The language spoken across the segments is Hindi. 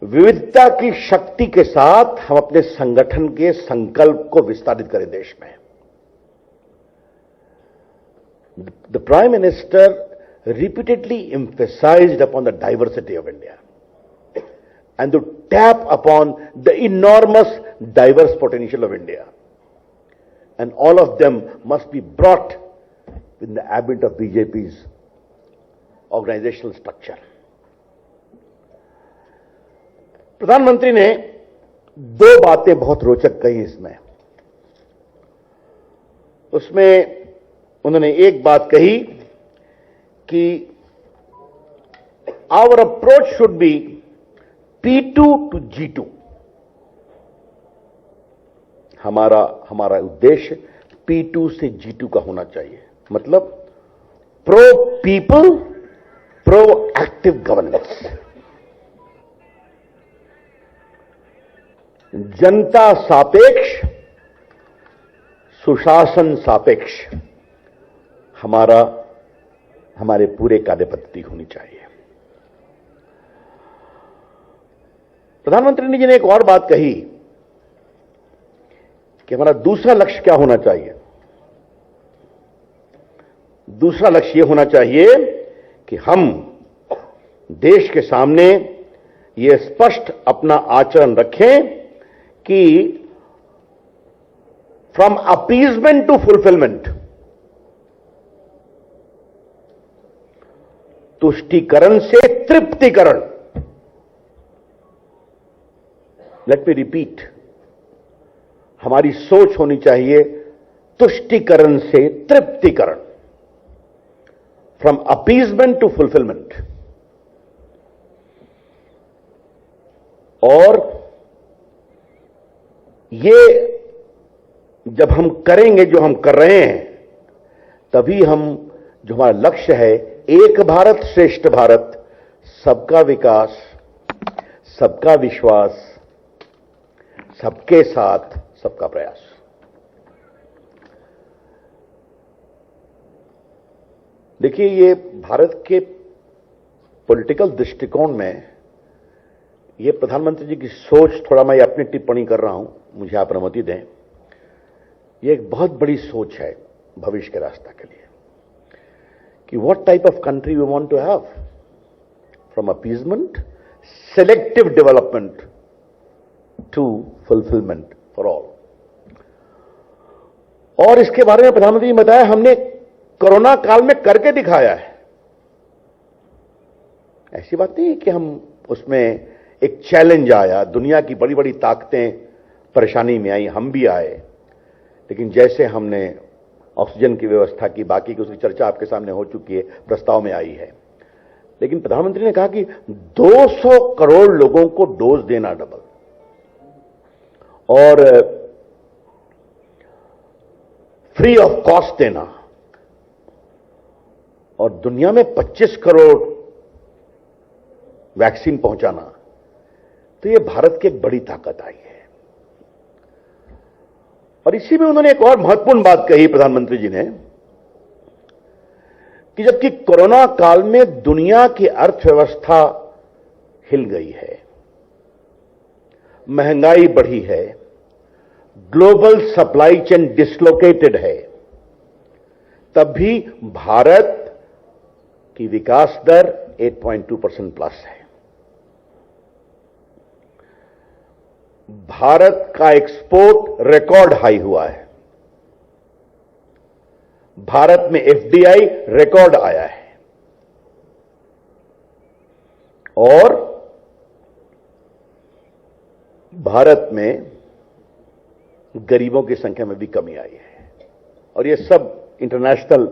विविधता की शक्ति के साथ हम अपने संगठन के संकल्प को विस्तारित करें देश में। The prime minister repeatedly emphasized upon the diversity of India and to tap upon the enormous diverse potential of India. And all of them must be brought in the ambit of BJP's organizational structure. प्रधानमंत्री ने दो बातें बहुत रोचक कही इसमें। उसमें उन्होंने एक बात कही कि our approach should be P2 to G2। हमारा उद्देश्य P2 से G2 का होना चाहिए, मतलब pro people, pro active governance, जनता सापेक्ष, सुशासन सापेक्ष हमारे पूरे कार्य पद्धति होनी चाहिए। प्रधानमंत्री जी ने एक और बात कही कि हमारा दूसरा लक्ष्य क्या होना चाहिए। दूसरा लक्ष्य यह होना चाहिए कि हम देश के सामने यह स्पष्ट अपना आचरण रखें कि फ्रॉम अपीजमेंट टू फुलफिलमेंट, तुष्टीकरण से तृप्तिकरण। लेट मी रिपीट, हमारी सोच होनी चाहिए तुष्टीकरण से तृप्तिकरण, फ्रॉम अपीजमेंट टू फुलफिलमेंट। और ये जब हम करेंगे, जो हम कर रहे हैं, तभी हम, जो हमारा लक्ष्य है, एक भारत श्रेष्ठ भारत, सबका विकास, सबका विश्वास, सबके साथ सबका प्रयास। देखिए, ये भारत के पॉलिटिकल दृष्टिकोण में ये प्रधानमंत्री जी की सोच, थोड़ा मैं अपनी टिप्पणी कर रहा हूं, मुझे आप अनुमति दें। ये एक बहुत बड़ी सोच है भविष्य के रास्ता के लिए कि what type of country we want to have, from appeasement, selective development to fulfillment for all। और इसके बारे में प्रधानमंत्री ने बताया, हमने कोरोना काल में करके दिखाया है। ऐसी बात नहीं है कि हम उसमें एक चैलेंज आया, दुनिया की बड़ी बड़ी ताकतें परेशानी में आई, हम भी आए, लेकिन जैसे हमने ऑक्सीजन की व्यवस्था की, बाकी की उसकी चर्चा आपके सामने हो चुकी है, प्रस्ताव में आई है। लेकिन प्रधानमंत्री ने कहा कि 200 करोड़ लोगों को डोज देना डबल, और फ्री ऑफ कॉस्ट देना, और दुनिया में 25 करोड़ वैक्सीन पहुंचाना, तो यह भारत की एक बड़ी ताकत आई है। और इसी में उन्होंने एक और महत्वपूर्ण बात कही प्रधानमंत्री जी ने कि जबकि कोरोना काल में दुनिया की अर्थव्यवस्था हिल गई है, महंगाई बढ़ी है, ग्लोबल सप्लाई चेन डिसलोकेटेड है, तब भी भारत की विकास दर 8.2% प्लस है। भारत का एक्सपोर्ट रिकॉर्ड हाई हुआ है, भारत में एफडीआई रिकॉर्ड आया है, और भारत में गरीबों की संख्या में भी कमी आई है। और ये सब इंटरनेशनल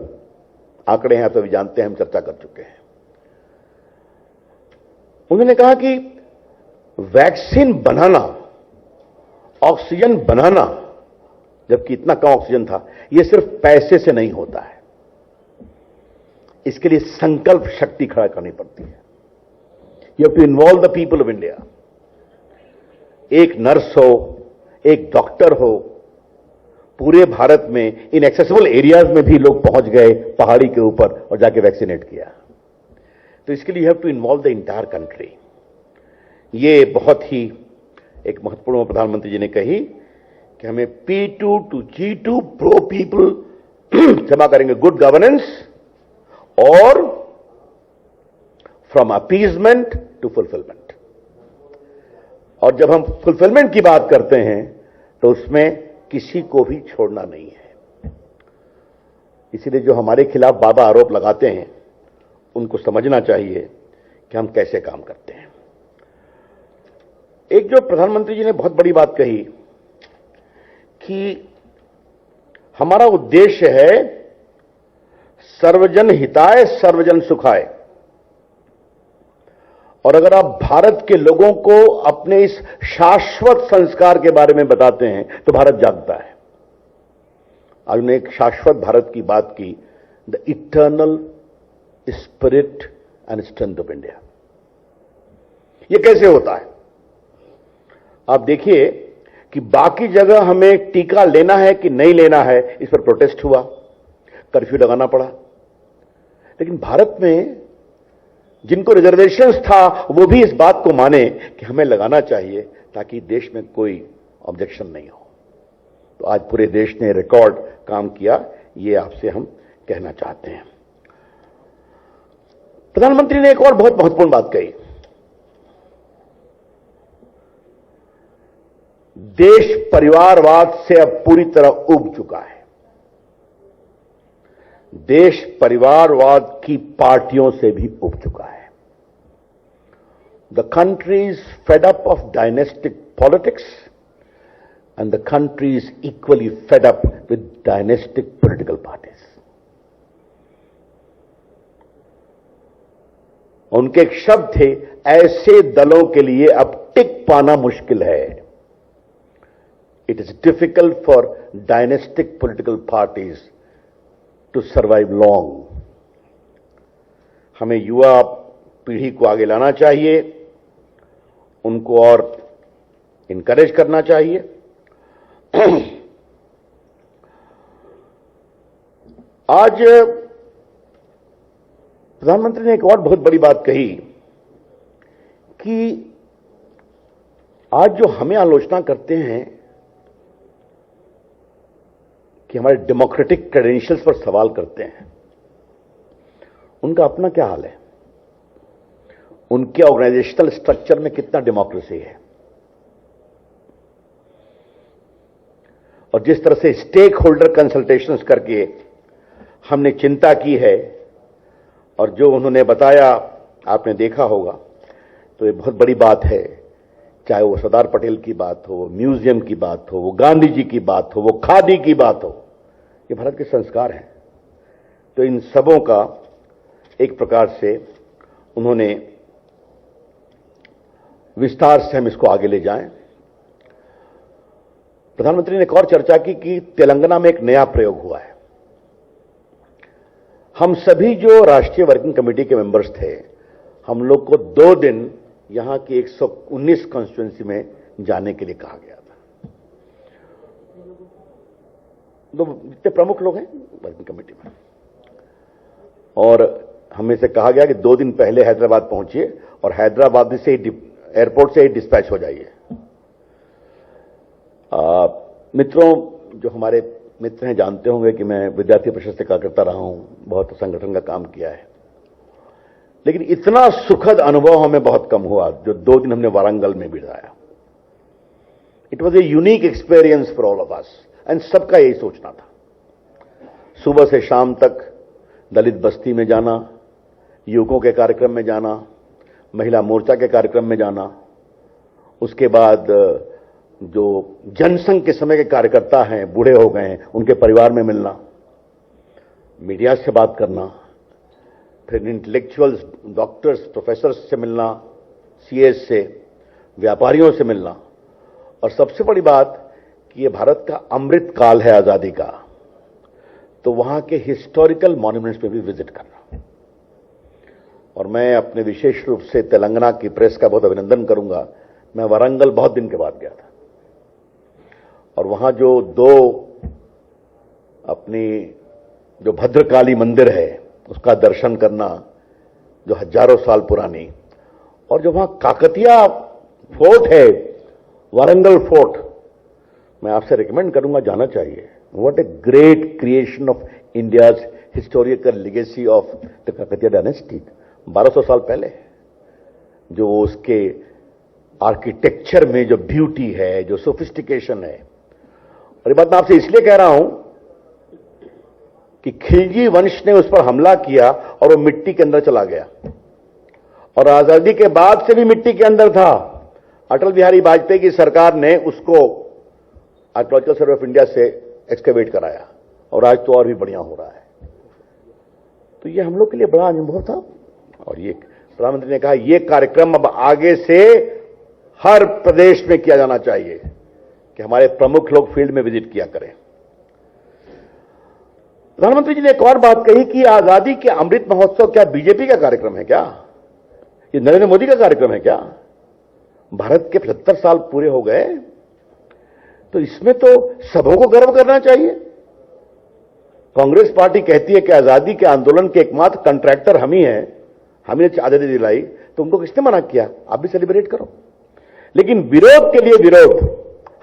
आंकड़े हैं, आप तो भी जानते हैं, हम चर्चा कर चुके हैं। उन्होंने कहा कि वैक्सीन बनाना, ऑक्सीजन बनाना, जबकि इतना कम ऑक्सीजन था, यह सिर्फ पैसे से नहीं होता है, इसके लिए संकल्प शक्ति खड़ा करनी पड़ती है। You have to involve the people of India. एक नर्स हो, एक डॉक्टर हो, पूरे भारत में इनएक्सेसिबल एरियाज में भी लोग पहुंच गए, पहाड़ी के ऊपर, और जाके वैक्सीनेट किया। तो इसके लिए you have to involve the entire country. ये बहुत ही एक महत्वपूर्ण प्रधानमंत्री जी ने कही कि हमें P2 to G2 pro people क्षमा करेंगे गुड गवर्नेंस और फ्रॉम अपीजमेंट टू फुलफिलमेंट। और जब हम फुलफिलमेंट की बात करते हैं तो उसमें किसी को भी छोड़ना नहीं है। इसीलिए जो हमारे खिलाफ बाबा आरोप लगाते हैं उनको समझना चाहिए कि हम कैसे काम करते हैं। एक जो प्रधानमंत्री जी ने बहुत बड़ी बात कही कि हमारा उद्देश्य है सर्वजन हिताय सर्वजन सुखाय। और अगर आप भारत के लोगों को अपने इस शाश्वत संस्कार के बारे में बताते हैं तो भारत जागता है। आज उन्होंने एक शाश्वत भारत की बात की, the eternal spirit and strength of India. ये कैसे होता है? आप देखिए कि बाकी जगह हमें टीका लेना है कि नहीं लेना है, इस पर प्रोटेस्ट हुआ, कर्फ्यू लगाना पड़ा। लेकिन भारत में जिनको रिजर्वेशंस था वो भी इस बात को माने कि हमें लगाना चाहिए ताकि देश में कोई ऑब्जेक्शन नहीं हो। तो आज पूरे देश ने रिकॉर्ड काम किया, ये आपसे हम कहना चाहते हैं। प्रधानमंत्री ने एक और बहुत महत्वपूर्ण बात कही, देश परिवारवाद से अब पूरी तरह उब चुका है। देश परिवारवाद की पार्टियों से भी उब चुका है। The country is fed up of dynastic politics and the country is equally fed up with dynastic political parties. उनके एक शब्द थे, ऐसे दलों के लिए अब टिक पाना मुश्किल है। It is difficult for dynastic political parties to survive long. हमें युवा पीढ़ी को आगे लाना चाहिए, उनको और इनकरेज करना चाहिए। आज प्रधानमंत्री ने एक और बहुत बड़ी बात कही कि आज जो हमें आलोचना करते हैं कि हमारे डेमोक्रेटिक क्रेडेंशियल्स पर सवाल करते हैं, उनका अपना क्या हाल है? उनके ऑर्गेनाइजेशनल स्ट्रक्चर में कितना डेमोक्रेसी है? और जिस तरह से स्टेक होल्डर कंसल्टेशंस करके हमने चिंता की है और जो उन्होंने बताया आपने देखा होगा, तो ये बहुत बड़ी बात है। चाहे वो सरदार पटेल की बात हो, म्यूजियम की बात हो, वो गांधी जी की बात हो, वो खादी की बात हो, ये भारत के संस्कार हैं। तो इन सबों का एक प्रकार से उन्होंने विस्तार से हम इसको आगे ले जाएं। प्रधानमंत्री ने एक और चर्चा की कि तेलंगाना में एक नया प्रयोग हुआ है। हम सभी जो राष्ट्रीय वर्किंग कमेटी के मेंबर्स थे, हम लोग को 2 दिन यहां की 119 कॉन्स्टिट्यूएंसी में जाने के लिए कहा गया था। तो जितने प्रमुख लोग हैं वर्किंग कमेटी में, और हमें से कहा गया कि 2 दिन पहले हैदराबाद पहुंचिए और हैदराबाद से एयरपोर्ट से ही डिस्पैच हो जाइए। मित्रों, जो हमारे मित्र हैं जानते होंगे कि मैं विद्यार्थी परिषद से कार्यकर्ता रहा हूं, बहुत संगठन का काम किया है। लेकिन इतना सुखद अनुभव हमें बहुत कम हुआ जो 2 दिन हमने वारंगल में बिताया। It was a unique experience for all of us, and सबका यही सोचना था। सुबह से शाम तक दलित बस्ती में जाना, युवकों के कार्यक्रम में जाना, महिला मोर्चा के कार्यक्रम में जाना, उसके बाद जो जनसंघ के समय के कार्यकर्ता हैं, बूढ़े हो गए हैं, उनके परिवार में मिलना, मीडिया से बात करना, फिर इंटेलेक्चुअल्स, डॉक्टर्स, प्रोफेसर्स से मिलना, सीएस से, व्यापारियों से मिलना, और सबसे बड़ी बात कि ये भारत का अमृत काल है आजादी का, तो वहां के हिस्टोरिकल मॉन्यूमेंट्स पे भी विजिट करना। और मैं अपने विशेष रूप से तेलंगाना की प्रेस का बहुत अभिनंदन करूंगा। मैं वारंगल बहुत दिन के बाद गया था और वहां जो 2 अपनी जो भद्रकाली मंदिर है उसका दर्शन करना, जो हजारों साल पुरानी, और जो वहां काकतिया फोर्ट है वारंगल फोर्ट, मैं आपसे रिकमेंड करूंगा, जाना चाहिए। What a great creation of India's historical legacy of the Kakatiya dynasty. 1200 साल पहले जो उसके आर्किटेक्चर में जो ब्यूटी है, जो सोफिस्टिकेशन है। और ये बात मैं आपसे इसलिए कह रहा हूं कि खिलजी वंश ने उस पर हमला किया और वो मिट्टी के अंदर चला गया, और आजादी के बाद से भी मिट्टी के अंदर था। अटल बिहारी वाजपेयी की सरकार ने उसको आर्कियोलॉजिकल सर्वे ऑफ इंडिया से एक्सकेवेट कराया, और आज तो और भी बढ़िया हो रहा है। तो ये हम लोग के लिए बड़ा अनुभव था। और ये प्रधानमंत्री ने कहा ये कार्यक्रम अब आगे से हर प्रदेश में किया जाना चाहिए कि हमारे प्रमुख लोग फील्ड में विजिट किया करें। प्रधानमंत्री जी ने एक और बात कही कि आजादी के अमृत महोत्सव क्या बीजेपी का कार्यक्रम है क्या, ये नरेंद्र मोदी का कार्यक्रम है क्या? भारत के 75 साल पूरे हो गए, तो इसमें तो सबों को गर्व करना चाहिए। कांग्रेस पार्टी कहती है कि आजादी के आंदोलन के एकमात्र कंट्रैक्टर हम ही हैं, हमने आजादी दिलाई, तो उनको किसने मना किया? आप भी सेलिब्रेट करो। लेकिन विरोध के लिए विरोध,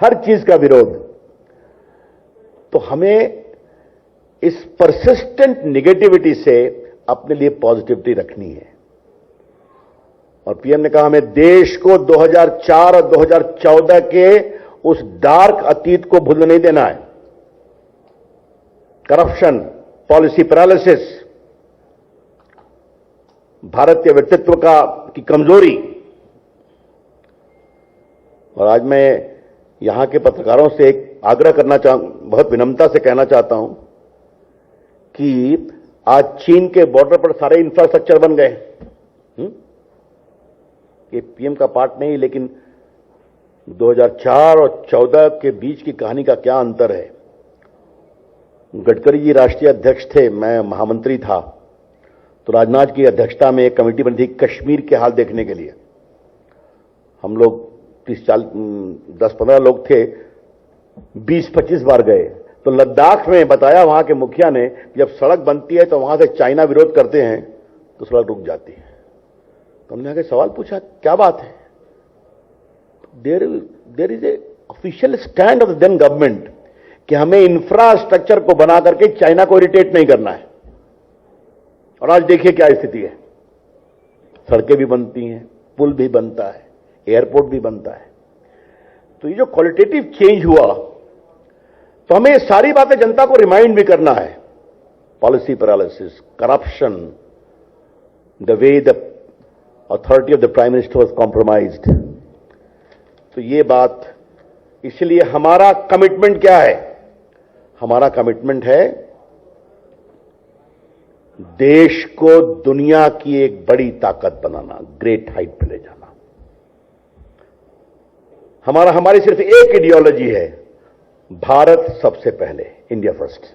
हर चीज का विरोध, तो हमें इस परसिस्टेंट नेगेटिविटी से अपने लिए पॉजिटिविटी रखनी है। और पीएम ने कहा हमें देश को 2004 और 2014 के उस डार्क अतीत को भूलने नहीं देना है। करप्शन, पॉलिसी पैरालिसिस, भारत के व्यक्तित्व की कमजोरी। और आज मैं यहां के पत्रकारों से एक आग्रह करना बहुत विनम्रता से कहना चाहता हूं कि आज चीन के बॉर्डर पर सारे इंफ्रास्ट्रक्चर बन गए। ये पीएम का पार्ट नहीं, लेकिन 2004 और 14 के बीच की कहानी का क्या अंतर है। गडकरी जी राष्ट्रीय अध्यक्ष थे, मैं महामंत्री था, तो राजनाथ की अध्यक्षता में एक कमेटी बनी थी कश्मीर के हाल देखने के लिए। हम लोग 10-15 लोग थे, 20-25 बार गए। तो लद्दाख में बताया वहां के मुखिया ने, जब सड़क बनती है तो वहां से चाइना विरोध करते हैं तो सड़क रुक जाती है। तो हमने आगे सवाल पूछा क्या बात है? There is a official stand of the then government कि हमें इंफ्रास्ट्रक्चर को बना करके चाइना को इरिटेट नहीं करना है। और आज देखिए क्या स्थिति है, सड़कें भी बनती हैं, पुल भी बनता है, एयरपोर्ट भी बनता है। तो ये जो क्वालिटेटिव चेंज हुआ, तो हमें ये सारी बातें जनता को रिमाइंड भी करना है। Policy paralysis, corruption, the way the authority of the prime minister was compromised. तो ये बात, इसलिए हमारा कमिटमेंट क्या है? हमारा कमिटमेंट है देश को दुनिया की एक बड़ी ताकत बनाना, ग्रेट हाइट पे ले जाना। हमारी सिर्फ एक आइडियोलॉजी है, भारत सबसे पहले, इंडिया फर्स्ट।